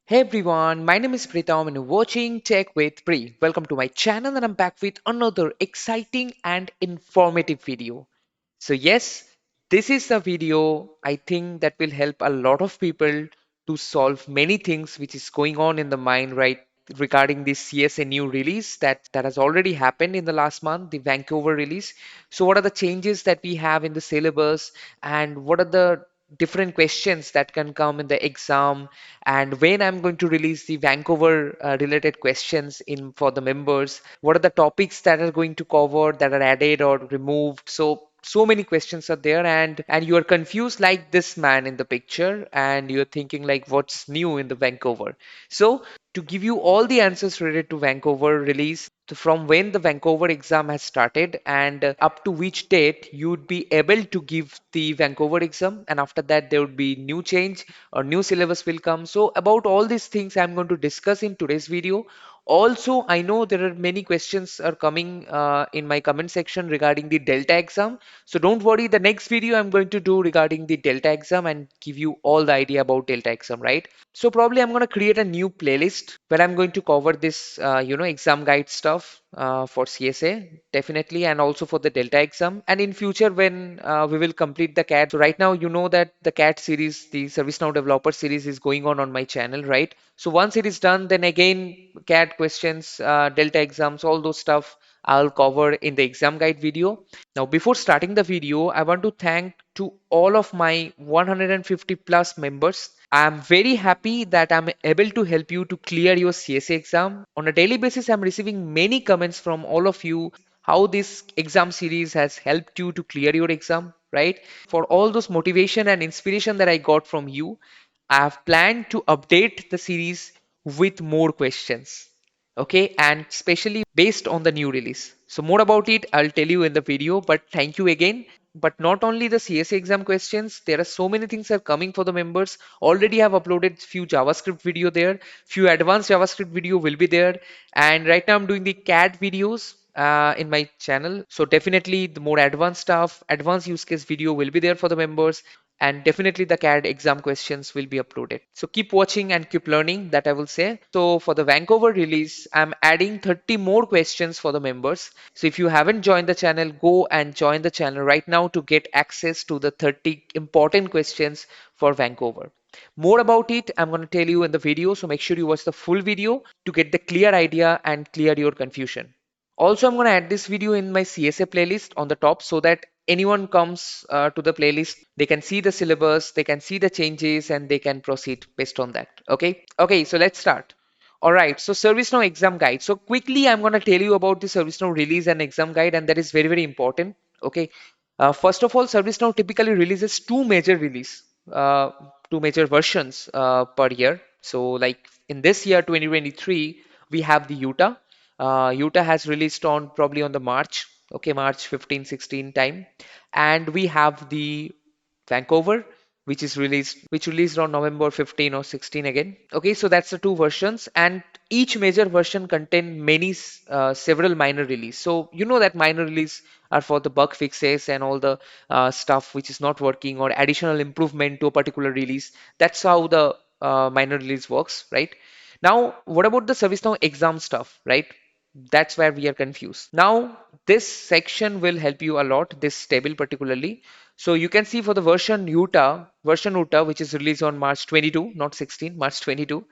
Hey everyone, my name is Pritam and you're watching Tech with Pri. Welcome to my channel and I'm back with another exciting and informative video. So yes, this is the video I think that will help a lot of people to solve many things which is going on in the mind right regarding this CSA new release that has already happened in the last month, the Vancouver release. So what are the changes that we have in the syllabus and what are the different questions that can come in the exam and when I'm going to release the Vancouver related questions in for the members, what are the topics that are going to cover that are added or removed. So many questions are there and you are confused like this man in the picture and you're thinking like what's new in the Vancouver. So to give you all the answers related to Vancouver release, from when the Vancouver exam has started and up to which date you would be able to give the Vancouver exam, and after that there would be new change or new syllabus will come. So about all these things I'm going to discuss in today's video. Also, I know there are many questions are coming in my comment section regarding the Delta exam. So don't worry, the next video I'm going to do regarding the Delta exam and give you all the idea about Delta exam, right? So probably I'm going to create a new playlist where I'm going to cover this, exam guide stuff for CSA, definitely, and also for the Delta exam. And in future, when we will complete the CAD. So right now, you know that the CAD series, the ServiceNow Developer series is going on my channel, right? So once it is done, then again, CAD questions, Delta exams, all those stuff I'll cover in the exam guide video. Now, before starting the video, I want to thank to all of my 150 plus members. I'm very happy that I'm able to help you to clear your CSA exam. On a daily basis, I'm receiving many comments from all of you how this exam series has helped you to clear your exam, right? For all those motivation and inspiration that I got from you, I have planned to update the series with more questions. Okay, and especially based on the new release. So more about it, I'll tell you in the video, but thank you again. But not only the CSA exam questions, there are so many things are coming for the members. Already have uploaded few JavaScript video there, few advanced JavaScript video will be there. And right now I'm doing the CAD videos in my channel. So definitely the more advanced stuff, advanced use case video will be there for the members and definitely the CAD exam questions will be uploaded. So keep watching and keep learning, that I will say. So for the Vancouver release, I'm adding 30 more questions for the members. So if you haven't joined the channel, go and join the channel right now to get access to the 30 important questions for Vancouver. More about it, I'm going to tell you in the video. So make sure you watch the full video to get the clear idea and clear your confusion. Also, I'm going to add this video in my CSA playlist on the top so that anyone comes to the playlist, they can see the syllabus, they can see the changes, and they can proceed based on that. Okay. Okay. So let's start. All right. So ServiceNow exam guide. So quickly, I'm going to tell you about the ServiceNow release and exam guide, and that is very, very important. Okay. First of all, ServiceNow typically releases uh, two major versions per year. So like in this year, 2023, we have the Utah. Utah has released on probably on the March, okay, March 15, 16 time. And we have the Vancouver, which released on November 15 or 16 again. Okay, so that's the two versions, and each major version contain several minor release. So you know that minor release are for the bug fixes and all the stuff which is not working or additional improvement to a particular release. That's how the minor release works, right? Now, what about the ServiceNow exam stuff, right? That's where we are confused. Now, this section will help you a lot, this table particularly. So you can see for the version Utah, which is released on March 22, not 16, March 22,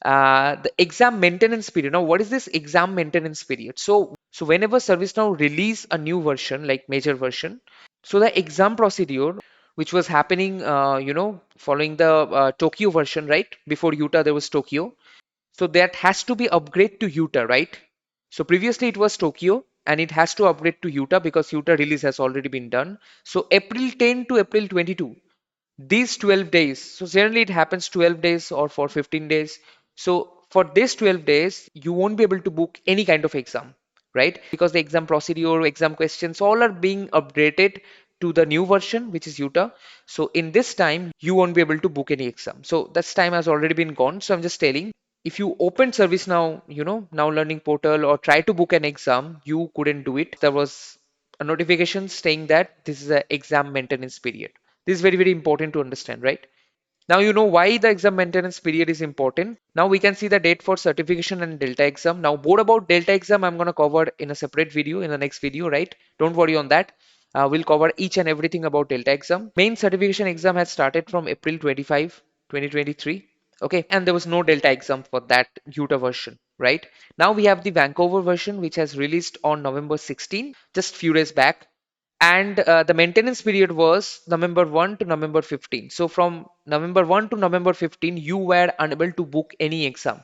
the exam maintenance period. Now, what is this exam maintenance period? So whenever ServiceNow release a new version, like major version, so the exam procedure, which was happening, following the Tokyo version, right? Before Utah, there was Tokyo. So that has to be upgrade to Utah, right? So previously it was Tokyo and it has to upgrade to Utah because Utah release has already been done. So April 10 to April 22, these 12 days. So generally it happens 12 days or for 15 days. So for these 12 days, you won't be able to book any kind of exam, right? Because the exam procedure, exam questions, all are being updated to the new version, which is Utah. So in this time, you won't be able to book any exam. So this time has already been gone. So I'm just telling, if you open ServiceNow, Now Learning Portal or try to book an exam, you couldn't do it. There was a notification saying that this is an exam maintenance period. This is very, very important to understand, right? Now you know why the exam maintenance period is important. Now we can see the date for certification and Delta exam. Now more about Delta exam I'm going to cover in a separate video in the next video, right? Don't worry on that. We'll cover each and everything about Delta exam. Main certification exam has started from April 25, 2023. Okay, and there was no Delta exam for that Utah version, right? Now we have the Vancouver version, which has released on November 16, just few days back. And the maintenance period was November 1 to November 15. So from November 1 to November 15, you were unable to book any exam.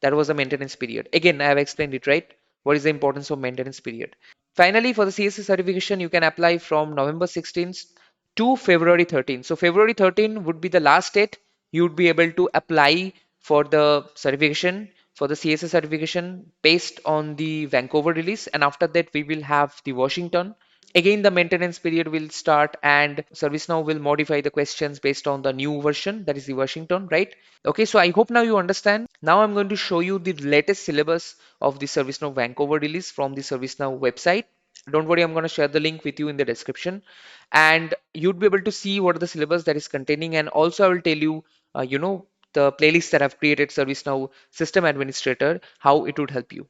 That was the maintenance period. Again, I have explained it, right? What is the importance of maintenance period? Finally, for the CSA certification, you can apply from November 16th to February 13th. So February 13 would be the last date you would be able to apply for the certification, for the CSA certification based on the Vancouver release. And after that, we will have the Washington. Again, the maintenance period will start and ServiceNow will modify the questions based on the new version, that is the Washington, right? Okay, so I hope now you understand. Now I'm going to show you the latest syllabus of the ServiceNow Vancouver release from the ServiceNow website. Don't worry, I'm going to share the link with you in the description, and you'd be able to see what are the syllabus that is containing. And also I will tell you, the playlist that I've created, ServiceNow System Administrator, how it would help you.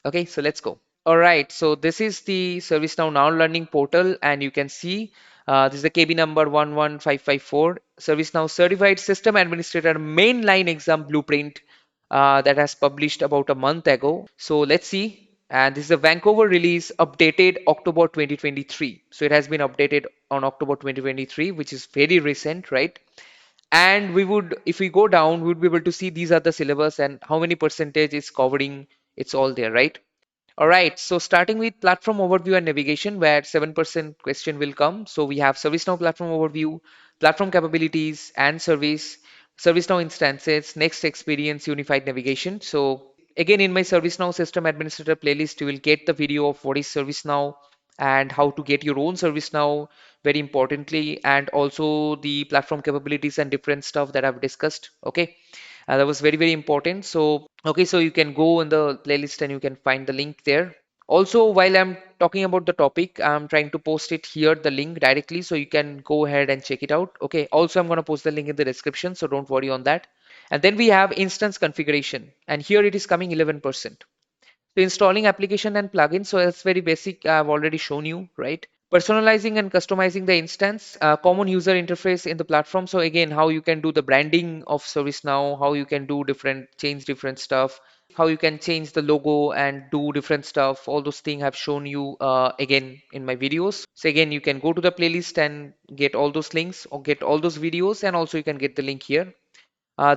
Okay, so let's go. All right, so this is the ServiceNow Now Learning portal, and you can see this is the KB number 11554, ServiceNow Certified System Administrator Mainline Exam Blueprint that has published about a month ago. So let's see. And this is a Vancouver release updated October 2023. So it has been updated on October 2023, which is very recent, right? And we would, if we go down, we would be able to see these are the syllabus and how many percentage is covering. It's all there, right? All right, so starting with platform overview and navigation, where 7% question will come. So we have ServiceNow platform overview, platform capabilities and service, ServiceNow instances, next experience, unified navigation. So again, in my ServiceNow system administrator playlist, you will get the video of what is ServiceNow and how to get your own ServiceNow, very importantly, and also the platform capabilities and different stuff that I've discussed. Okay, that was very, very important. So okay, so you can go in the playlist and you can find the link there. Also, while I'm talking about the topic, I'm trying to post it here, the link directly, so you can go ahead and check it out. Okay, also I'm going to post the link in the description, so don't worry on that. And then we have instance configuration, and here it is coming 11%. So installing application and plugins, so it's very basic. I've already shown you, right? Personalizing and customizing the instance, common user interface in the platform. So again, how you can do the branding of ServiceNow, how you can do change different stuff, how you can change the logo and do different stuff. All those things I've shown you again in my videos. So again, you can go to the playlist and get all those links or get all those videos, and also you can get the link here.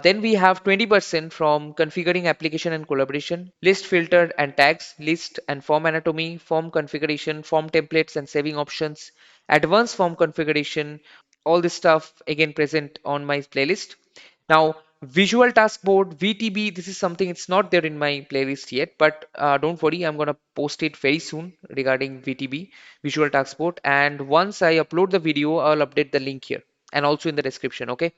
Then we have 20% from configuring application and collaboration, list filtered and tags, list and form anatomy, form configuration, form templates and saving options, advanced form configuration, all this stuff again present on my playlist. Now, visual task board, VTB, this is something it's not there in my playlist yet, but don't worry, I'm going to post it very soon regarding VTB, visual task board. And once I upload the video, I'll update the link here and also in the description. Okay.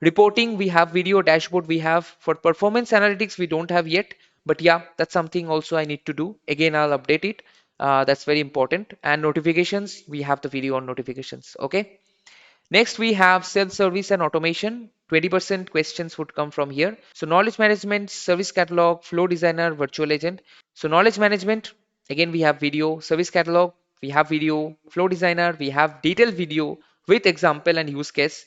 Reporting, we have video dashboard, we have for performance analytics, we don't have yet, but yeah, that's something also I need to do. Again, I'll update it. That's very important. And notifications, we have the video on notifications. Okay. Next, we have self-service and automation. 20% questions would come from here. So knowledge management, service catalog, flow designer, virtual agent. So knowledge management, again, we have video, service catalog, we have video, flow designer, we have detailed video with example and use case.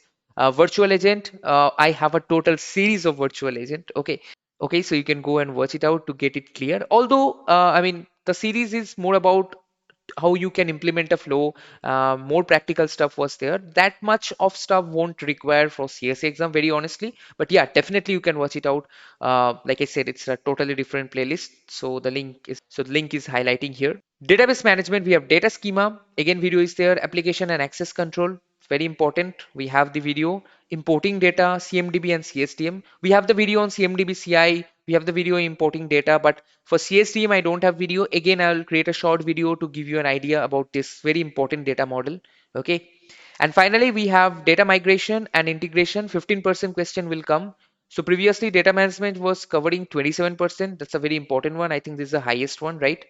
Virtual agent, I have a total series of virtual agent. Okay. Okay, so you can go and watch it out to get it clear. Although, I mean, the series is more about how you can implement a flow. More practical stuff was there. That much of stuff won't require for CSA exam, very honestly. But yeah, definitely you can watch it out. Like I said, it's a totally different playlist. So the link is highlighting here. Database management, we have data schema. Again, video is there. Application and access control. Very important. We have the video. Importing data, CMDB and CSDM. We have the video on CMDB CI. We have the video importing data, but for CSDM, I don't have video. Again, I'll create a short video to give you an idea about this very important data model. Okay. And finally, we have data migration and integration. 15% question will come. So previously, data management was covering 27%. That's a very important one. I think this is the highest one, right?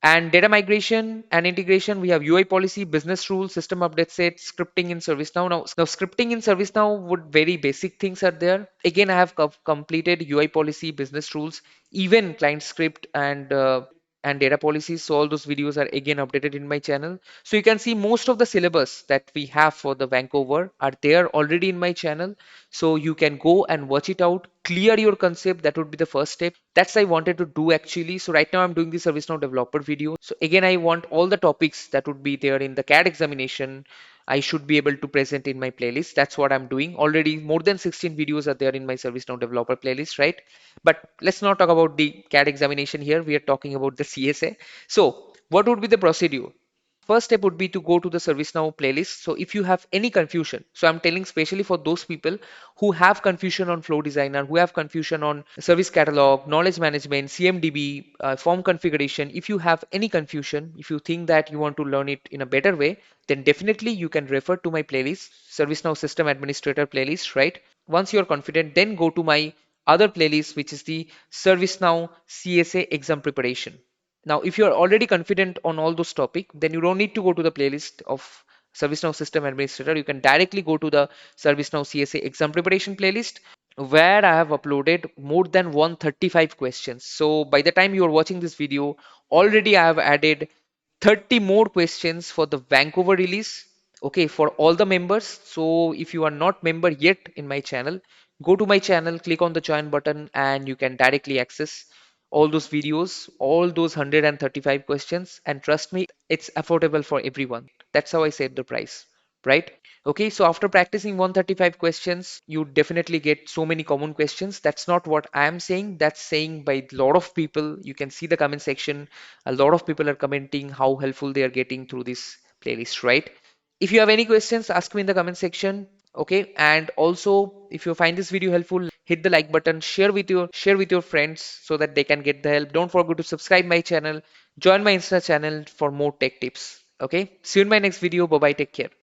And data migration and integration, we have UI policy, business rules, system update set, scripting in ServiceNow. Now scripting in ServiceNow would very basic things are there. Again, I have completed UI policy, business rules, even client script and data policies. So all those videos are again updated in my channel. So you can see most of the syllabus that we have for the Vancouver are there already in my channel. So you can go and watch it out, clear your concept. That would be the first step. That's I wanted to do actually. So right now I'm doing the ServiceNow developer video. So again, I want all the topics that would be there in the CAD examination. I should be able to present in my playlist. That's what I'm doing. Already more than 16 videos are there in my ServiceNow developer playlist, right? But let's not talk about the CAD examination here. We are talking about the CSA. So what would be the procedure? First step would be to go to the ServiceNow playlist. So if you have any confusion, so I'm telling especially for those people who have confusion on Flow Designer, who have confusion on Service Catalog, Knowledge Management, CMDB, form configuration. If you have any confusion, if you think that you want to learn it in a better way, then definitely you can refer to my playlist, ServiceNow System Administrator playlist, right? Once you're confident, then go to my other playlist, which is the ServiceNow CSA exam preparation. Now, if you're already confident on all those topics, then you don't need to go to the playlist of ServiceNow System Administrator. You can directly go to the ServiceNow CSA exam preparation playlist where I have uploaded more than 135 questions. So by the time you are watching this video, already I have added 30 more questions for the Vancouver release. Okay, for all the members. So if you are not member yet in my channel, go to my channel, click on the join button, and you can directly access all those videos, all those 135 questions. And trust me, it's affordable for everyone. That's how I set the price, right? Okay, so after practicing 135 questions, you definitely get so many common questions. That's not what I am saying. That's saying by a lot of people. You can see the comment section. A lot of people are commenting how helpful they are getting through this playlist, right? If you have any questions, ask me in the comment section. Okay, and also if you find this video helpful, hit the like button, share with your friends so that they can get the help. Don't forget to subscribe my channel, join my Insta channel for more tech tips. Okay, see you in my next video. Bye bye, take care.